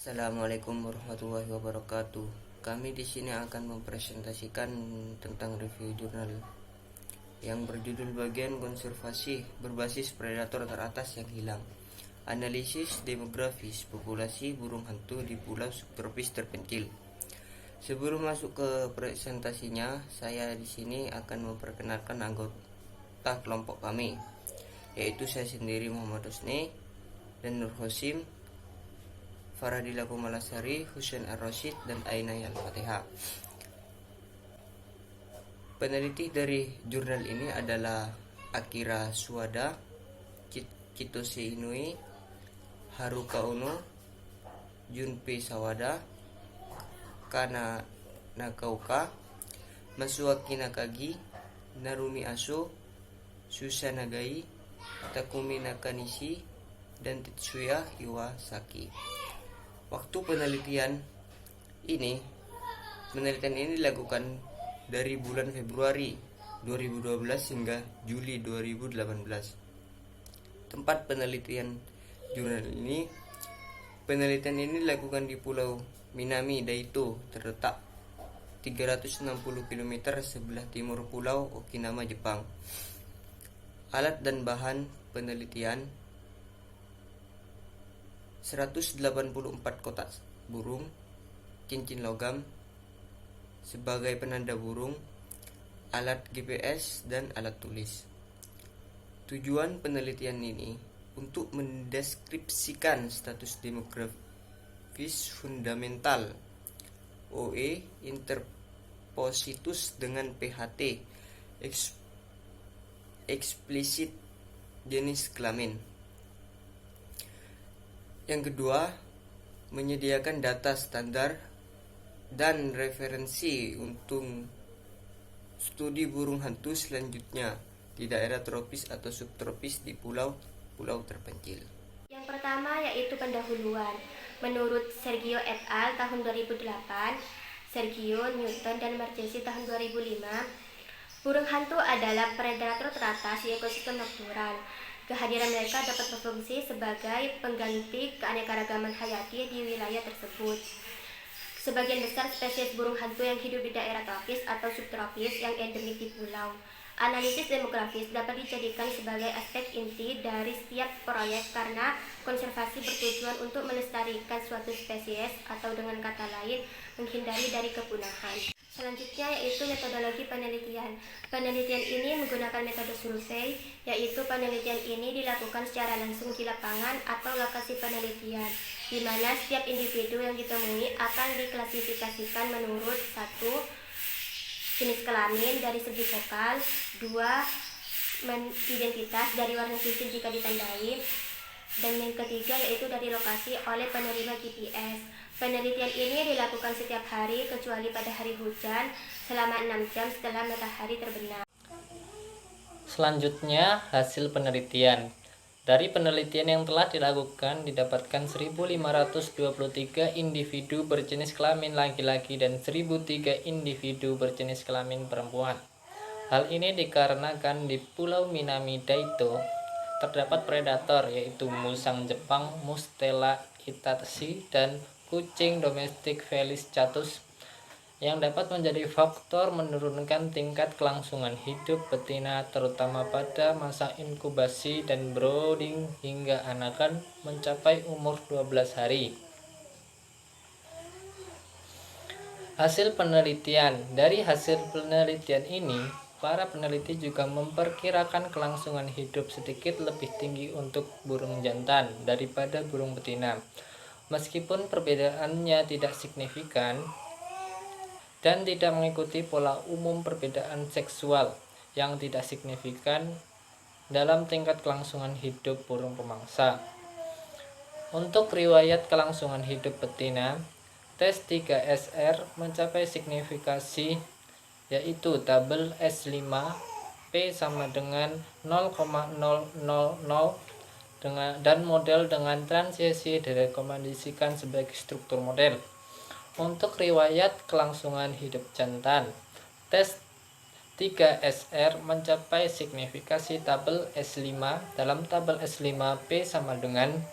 Assalamualaikum warahmatullahi wabarakatuh. Kami di sini akan mempresentasikan tentang review jurnal yang berjudul bagian konservasi berbasis predator teratas yang hilang. Analisis demografis populasi burung hantu di pulau subtropis terpencil. Sebelum masuk ke presentasinya, saya di sini akan memperkenalkan anggota kelompok kami, yaitu saya sendiri Muhammad Husni dan Nur Hosim, Faradila Kumalasari, Husain Ar-Rasyid, dan Ainai Al-Fatihah. Peneliti dari jurnal ini adalah Akira Suwada, Kitose Inui, Haruka Ono, Junpei Sawada, Kana Nakaoka, Masuaki Nakagi, Narumi Aso, Susa Nagai, Takumi Nakanishi, dan Tetsuya Iwasaki. Waktu penelitian ini dilakukan dari bulan Februari 2012 hingga Juli 2018. Tempat penelitian penelitian ini dilakukan di Pulau Minami Daito, terletak 360 km sebelah timur Pulau Okinawa, Jepang. Alat dan bahan penelitian: 184 kotak burung, cincin logam sebagai penanda burung, alat GPS, dan alat tulis. Tujuan penelitian ini untuk mendeskripsikan status demografis fundamental OE interpositus dengan PHT eksplisit jenis kelamin. Yang kedua, menyediakan data standar dan referensi untuk studi burung hantu selanjutnya di daerah tropis atau subtropis di pulau-pulau terpencil. Yang pertama yaitu pendahuluan. Menurut Sergio et al. Tahun 2008, Sergio, Newton, dan Marchesi tahun 2005, burung hantu adalah predator teratas di ekosistem natural. Kehadiran mereka dapat berfungsi sebagai pengganti keanekaragaman hayati di wilayah tersebut. Sebagian besar spesies burung hantu yang hidup di daerah tropis atau subtropis yang endemik di pulau. Analisis demografis dapat dijadikan sebagai aspek inti dari setiap proyek karena konservasi bertujuan untuk melestarikan suatu spesies atau dengan kata lain menghindari dari kepunahan. Selanjutnya yaitu metodologi penelitian. Penelitian ini menggunakan metode survei, yaitu penelitian ini dilakukan secara langsung di lapangan atau lokasi penelitian, di mana setiap individu yang ditemui akan diklasifikasikan menurut: 1. Jenis kelamin dari segi vokal, 2. Identitas dari warna cincin jika ditandai, dan yang ketiga yaitu dari lokasi oleh penerima GPS. Penelitian ini dilakukan setiap hari kecuali pada hari hujan selama 6 jam setelah matahari terbenam. Selanjutnya, hasil penelitian. Dari penelitian yang telah dilakukan, didapatkan 1.523 individu berjenis kelamin laki-laki dan 1.003 individu berjenis kelamin perempuan. Hal ini dikarenakan di Pulau Minami Daito terdapat predator yaitu musang Jepang Mustela itachi dan kucing domestik Felis catus yang dapat menjadi faktor menurunkan tingkat kelangsungan hidup betina terutama pada masa inkubasi dan brooding hingga anakan mencapai umur 12 hari. Hasil penelitian. Dari hasil penelitian ini, para peneliti juga memperkirakan kelangsungan hidup sedikit lebih tinggi untuk burung jantan daripada burung betina. Meskipun perbedaannya tidak signifikan dan tidak mengikuti pola umum perbedaan seksual yang tidak signifikan dalam tingkat kelangsungan hidup burung pemangsa. Untuk riwayat kelangsungan hidup betina, tes 3SR mencapai signifikasi yaitu tabel S5 P sama dengan 0,000 dan model dengan transisi direkomendasikan sebagai struktur model. Untuk riwayat kelangsungan hidup jantan, tes 3SR mencapai signifikasi tabel S5 dalam tabel S5 P sama dengan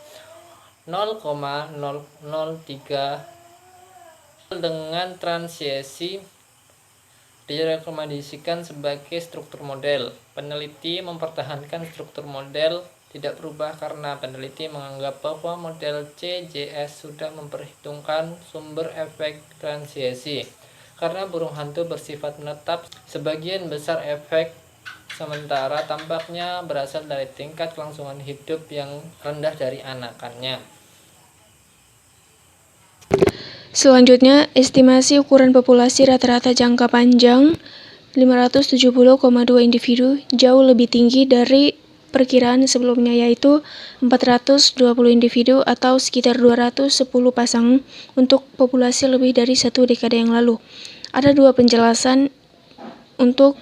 0,003 dengan transiasi direkomendasikan sebagai struktur model. Peneliti mempertahankan struktur model tidak berubah karena peneliti menganggap bahwa model CJS sudah memperhitungkan sumber efek transiasi. Karena burung hantu bersifat menetap, sebagian besar efek sementara tampaknya berasal dari tingkat kelangsungan hidup yang rendah dari anakannya. Selanjutnya, estimasi ukuran populasi rata-rata jangka panjang 570,2 individu jauh lebih tinggi dari perkiraan sebelumnya, yaitu 420 individu atau sekitar 210 pasang untuk populasi lebih dari satu dekade yang lalu. Ada dua penjelasan untuk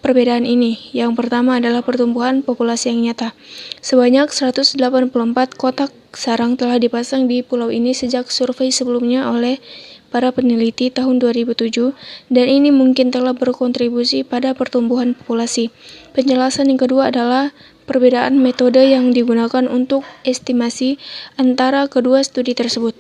perbedaan ini. Yang pertama adalah pertumbuhan populasi yang nyata. Sebanyak 184 kotak sarang telah dipasang di pulau ini sejak survei sebelumnya oleh para peneliti tahun 2007, dan ini mungkin telah berkontribusi pada pertumbuhan populasi. Penjelasan yang kedua adalah perbedaan metode yang digunakan untuk estimasi antara kedua studi tersebut.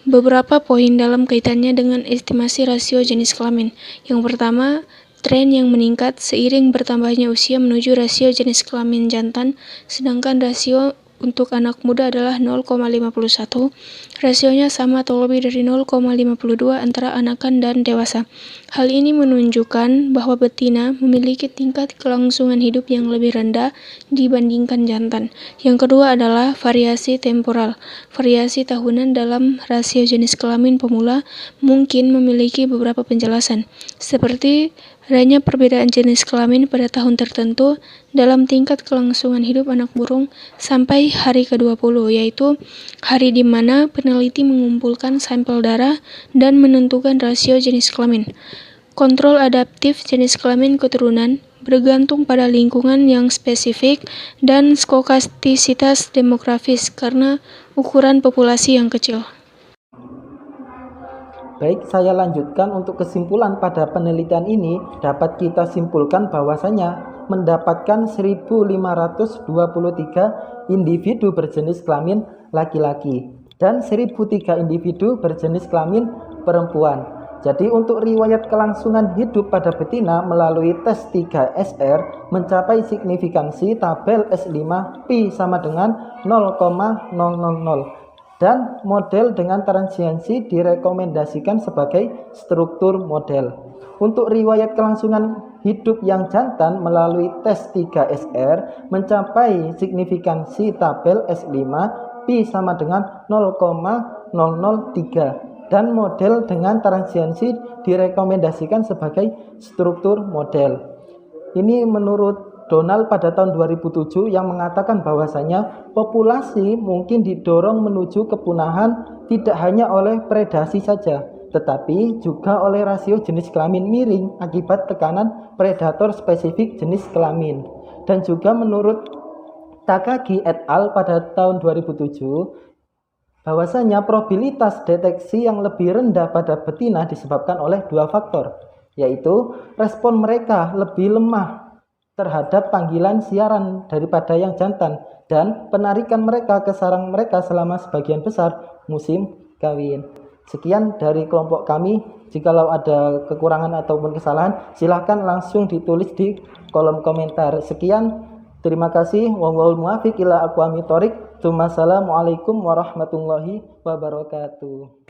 Beberapa poin dalam kaitannya dengan estimasi rasio jenis kelamin. Yang pertama, tren yang meningkat seiring bertambahnya usia menuju rasio jenis kelamin jantan, sedangkan rasio untuk anak muda adalah 0,51. Rasionya sama atau lebih dari 0,52 antara anakan dan dewasa. Hal ini menunjukkan bahwa betina memiliki tingkat kelangsungan hidup yang lebih rendah dibandingkan jantan. Yang kedua adalah variasi temporal. Variasi tahunan dalam rasio jenis kelamin pemula mungkin memiliki beberapa penjelasan, seperti adanya perbedaan jenis kelamin pada tahun tertentu dalam tingkat kelangsungan hidup anak burung sampai hari ke-20, yaitu hari di mana peneliti mengumpulkan sampel darah dan menentukan rasio jenis kelamin. Kontrol adaptif jenis kelamin keturunan bergantung pada lingkungan yang spesifik dan skokastisitas demografis karena ukuran populasi yang kecil. Baik, saya lanjutkan untuk kesimpulan pada penelitian ini. Dapat kita simpulkan bahwasanya mendapatkan 1.523 individu berjenis kelamin laki-laki dan 1.003 individu berjenis kelamin perempuan. Jadi untuk riwayat kelangsungan hidup pada betina melalui tes 3SR mencapai signifikansi tabel S5 Pi sama dengan 0,000. Dan model dengan transiensi direkomendasikan sebagai struktur model. Untuk riwayat kelangsungan hidup yang jantan melalui tes 3SR mencapai signifikansi tabel S5 Pi sama dengan 0,003, dan model dengan transiensi direkomendasikan sebagai struktur model. Ini menurut Donald pada tahun 2007 yang mengatakan bahwasanya populasi mungkin didorong menuju kepunahan tidak hanya oleh predasi saja, tetapi juga oleh rasio jenis kelamin miring akibat tekanan predator spesifik jenis kelamin. Dan juga menurut Takagi et al. Pada tahun 2007 bahwasanya probabilitas deteksi yang lebih rendah pada betina disebabkan oleh dua faktor, yaitu respon mereka lebih lemah terhadap panggilan siaran daripada yang jantan, dan penarikan mereka ke sarang mereka selama sebagian besar musim kawin. Sekian dari kelompok kami. Jikalau ada kekurangan ataupun kesalahan, silahkan langsung ditulis di kolom komentar. Sekian, terima kasih. Wallahul muwaffiq ila aqwamit thoriq. Wassalamualaikum warahmatullahi wabarakatuh.